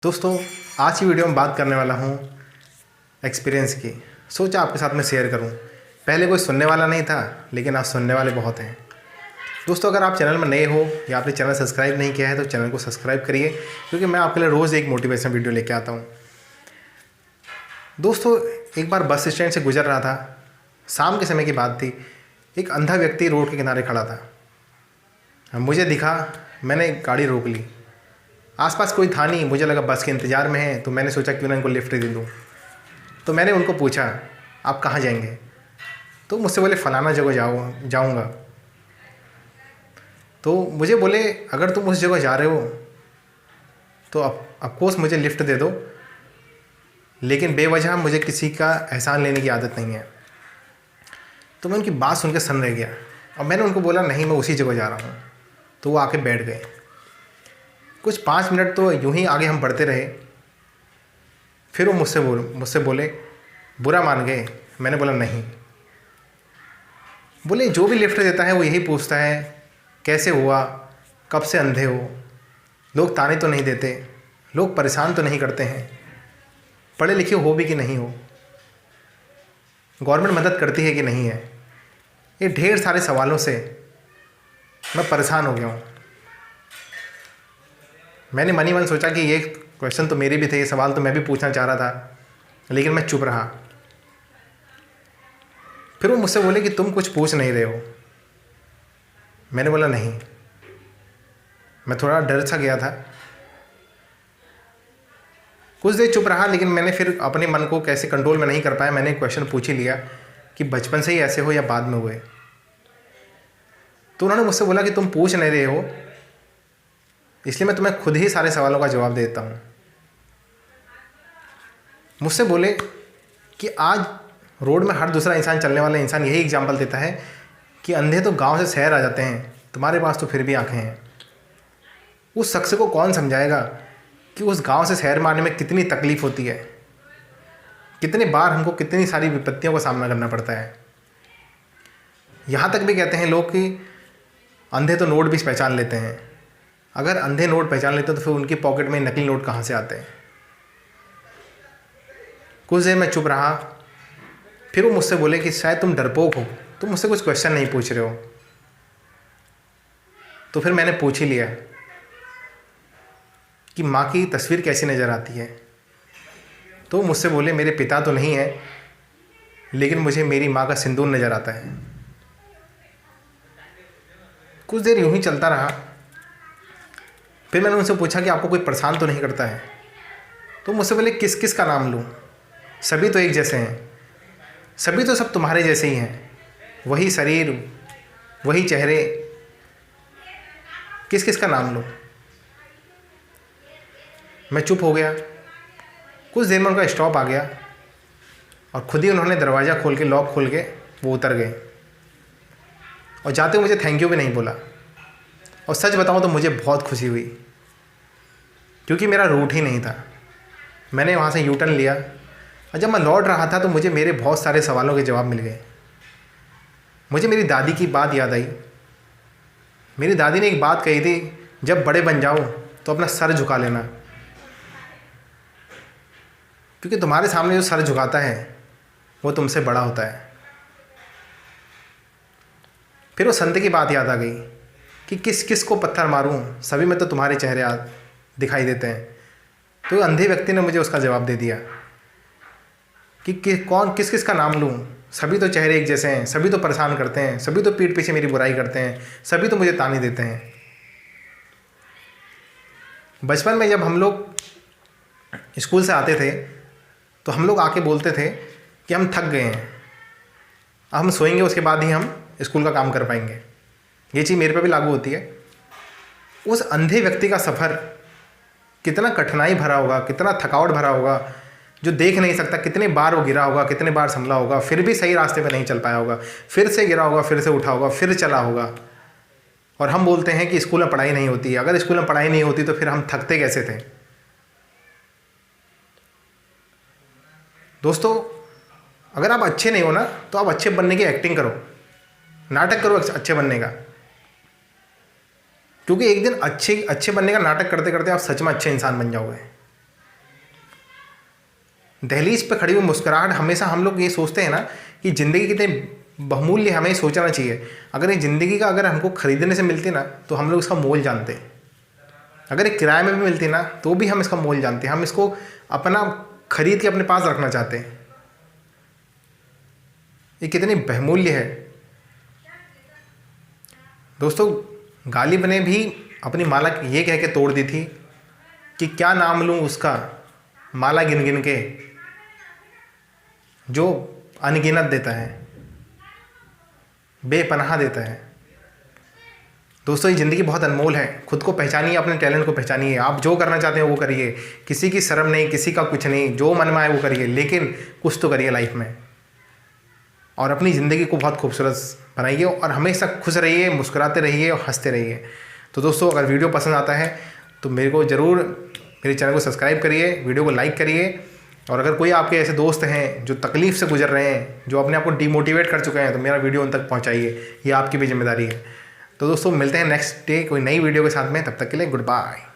दोस्तों, आज की वीडियो में बात करने वाला हूँ एक्सपीरियंस की। सोचा आपके साथ में शेयर करूँ। पहले कोई सुनने वाला नहीं था, लेकिन आज सुनने वाले बहुत हैं। दोस्तों, अगर आप चैनल में नए हो या आपने चैनल सब्सक्राइब नहीं किया है तो चैनल को सब्सक्राइब करिए, क्योंकि मैं आपके लिए रोज़ एक मोटिवेशन वीडियो लेके आता हूँ। दोस्तों, एक बार बस स्टैंड से गुजर रहा था। शाम के समय की बात थी। एक अंधा व्यक्ति रोड के किनारे खड़ा था। मुझे दिखा, मैंने गाड़ी रोक ली। आसपास कोई था नहीं, मुझे लगा बस के इंतज़ार में है, तो मैंने सोचा क्यों ना इनको लिफ्ट दे दूँ। तो मैंने उनको पूछा, आप कहाँ जाएंगे? तो मुझसे बोले फ़लाना जगह जाऊँगा। तो मुझे बोले, अगर तुम उस जगह जा रहे हो तो ऑफकोर्स मुझे लिफ्ट दे दो, लेकिन बेवजह मुझे किसी का एहसान लेने की आदत नहीं है। तो मैं उनकी बात सुन के सन रह गया और मैंने उनको बोला, नहीं, मैं उसी जगह जा रहा हूँ। तो वो आके बैठ गए। कुछ 5 मिनट तो यूं ही आगे हम बढ़ते रहे। फिर वो मुझसे बोले, बुरा मान गए? मैंने बोला नहीं। बोले, जो भी लिफ्ट देता है वो यही पूछता है, कैसे हुआ, कब से अंधे हो, लोग ताने तो नहीं देते, लोग परेशान तो नहीं करते हैं, पढ़े लिखे हो भी कि नहीं हो, गवर्नमेंट मदद करती है कि नहीं है। ये ढेर सारे सवालों से मैं परेशान हो गया हूँ। मैंने मन ही मन सोचा कि ये क्वेश्चन तो मेरे भी थे, ये सवाल तो मैं भी पूछना चाह रहा था, लेकिन मैं चुप रहा। फिर वो मुझसे बोले कि तुम कुछ पूछ नहीं रहे हो। मैंने बोला नहीं। मैं थोड़ा डर सा गया था। कुछ देर चुप रहा, लेकिन मैंने फिर अपने मन को कैसे कंट्रोल में नहीं कर पाया। मैंने क्वेश्चन पूछ ही लिया कि बचपन से ही ऐसे हो या बाद में हुए। तो उन्होंने मुझसे बोला कि तुम पूछ नहीं रहे हो, इसलिए मैं तुम्हें खुद ही सारे सवालों का जवाब दे देता हूँ। मुझसे बोले कि आज रोड में हर दूसरा इंसान, चलने वाला इंसान यही एग्जाम्पल देता है कि अंधे तो गांव से शहर आ जाते हैं, तुम्हारे पास तो फिर भी आंखें हैं। उस शख्स को कौन समझाएगा कि उस गांव से शहर में आने में कितनी तकलीफ़ होती है, कितने बार हमको कितनी सारी विपत्तियों का सामना करना पड़ता है। यहाँ तक भी कहते हैं लोग कि अंधे तो नोट भी पहचान लेते हैं। अगर अंधे नोट पहचान लेते तो फिर उनकी पॉकेट में नकली नोट कहाँ से आते हैं। कुछ देर मैं चुप रहा। फिर वो मुझसे बोले कि शायद तुम डरपोक हो, तुम मुझसे कुछ क्वेश्चन नहीं पूछ रहे हो। तो फिर मैंने पूछ ही लिया कि माँ की तस्वीर कैसी नज़र आती है। तो मुझसे बोले, मेरे पिता तो नहीं है, लेकिन मुझे मेरी माँ का सिंदूर नज़र आता है। कुछ देर यूं ही चलता रहा। फिर मैंने उनसे पूछा कि आपको कोई परेशान तो नहीं करता है? तो मुझसे बोले, किस किस का नाम लूँ, सभी तो एक जैसे हैं, सभी तो सब तुम्हारे जैसे ही हैं, वही शरीर, वही चेहरे, किस किस का नाम लूँ? मैं चुप हो गया। कुछ देर में उनका स्टॉप आ गया और खुद ही उन्होंने दरवाज़ा खोल के, लॉक खोल के वो उतर गए और जाते हुए मुझे थैंक यू भी नहीं बोला। और सच बताऊं तो मुझे बहुत खुशी हुई, क्योंकि मेरा रूट ही नहीं था। मैंने वहाँ से यू टर्न लिया और जब मैं लौट रहा था तो मुझे मेरे बहुत सारे सवालों के जवाब मिल गए। मुझे मेरी दादी की बात याद आई। मेरी दादी ने एक बात कही थी, जब बड़े बन जाओ तो अपना सर झुका लेना, क्योंकि तुम्हारे सामने जो सर झुकाता है वो तुमसे बड़ा होता है। फिर वो संत की बात याद आ गई कि किस किस को पत्थर मारूं, सभी में तो तुम्हारे चेहरे दिखाई देते हैं। तो अंधे व्यक्ति ने मुझे उसका जवाब दे दिया कि किस किस का नाम लूं, सभी तो चेहरे एक जैसे हैं, सभी तो परेशान करते हैं, सभी तो पीठ पीछे मेरी बुराई करते हैं, सभी तो मुझे ताने देते हैं। बचपन में जब हम लोग स्कूल से आते थे तो हम लोग आके बोलते थे कि हम थक गए हैं, अब हम सोएंगे, उसके बाद ही हम स्कूल का काम कर पाएंगे। ये चीज़ मेरे पे भी लागू होती है। उस अंधे व्यक्ति का सफ़र कितना कठिनाई भरा होगा, कितना थकावट भरा होगा, जो देख नहीं सकता, कितने बार वो गिरा होगा, कितने बार संभला होगा, फिर भी सही रास्ते पे नहीं चल पाया होगा, फिर से गिरा होगा, फिर से उठा होगा, फिर चला होगा। और हम बोलते हैं कि स्कूल में पढ़ाई नहीं होती। अगर स्कूल में पढ़ाई नहीं होती तो फिर हम थकते कैसे थे? दोस्तों, अगर आप अच्छे नहीं हो ना, तो आप अच्छे बनने की एक्टिंग करो, नाटक करो अच्छे बनने का, क्योंकि एक दिन अच्छे बनने का नाटक करते करते आप सच में अच्छे इंसान बन जाओगे। दहलीज पे खड़ी हुई मुस्कुराहट, हमेशा हम लोग ये सोचते हैं ना कि ज़िंदगी कितने बहुमूल्य, हमें सोचना चाहिए। अगर ये ज़िंदगी का अगर हमको ख़रीदने से मिलती ना तो हम लोग इसका मोल जानते हैं। अगर ये किराए में भी मिलती ना तो भी हम इसका मोल जानते हैं, हम इसको अपना खरीद के अपने पास रखना चाहते हैं। ये कितनी बहुमूल्य है दोस्तों। गालिब ने भी अपनी माला ये कह के तोड़ दी थी कि क्या नाम लूँ उसका, माला गिन गिन के, जो अनगिनत देता है, बेपनाह देता है। दोस्तों, ये ज़िंदगी बहुत अनमोल है। खुद को पहचानिए, अपने टैलेंट को पहचानिए। आप जो करना चाहते हैं वो करिए, किसी की शर्म नहीं, किसी का कुछ नहीं, जो मन में आए वो करिए, लेकिन कुछ तो करिए लाइफ में, और अपनी ज़िंदगी को बहुत खूबसूरत बनाइए और हमेशा खुश रहिए, मुस्कुराते रहिए और हंसते रहिए। तो दोस्तों, अगर वीडियो पसंद आता है तो मेरे को ज़रूर, मेरे चैनल को सब्सक्राइब करिए, वीडियो को लाइक करिए। और अगर कोई आपके ऐसे दोस्त हैं जो तकलीफ़ से गुजर रहे हैं, जो अपने आप को डिमोटिवेट कर चुके हैं, तो मेरा वीडियो उन तक पहुंचाइए, ये आपकी भी जिम्मेदारी है। तो दोस्तों, मिलते हैं नेक्स्ट डे कोई नई वीडियो के साथ में। तब तक के लिए गुड बाय।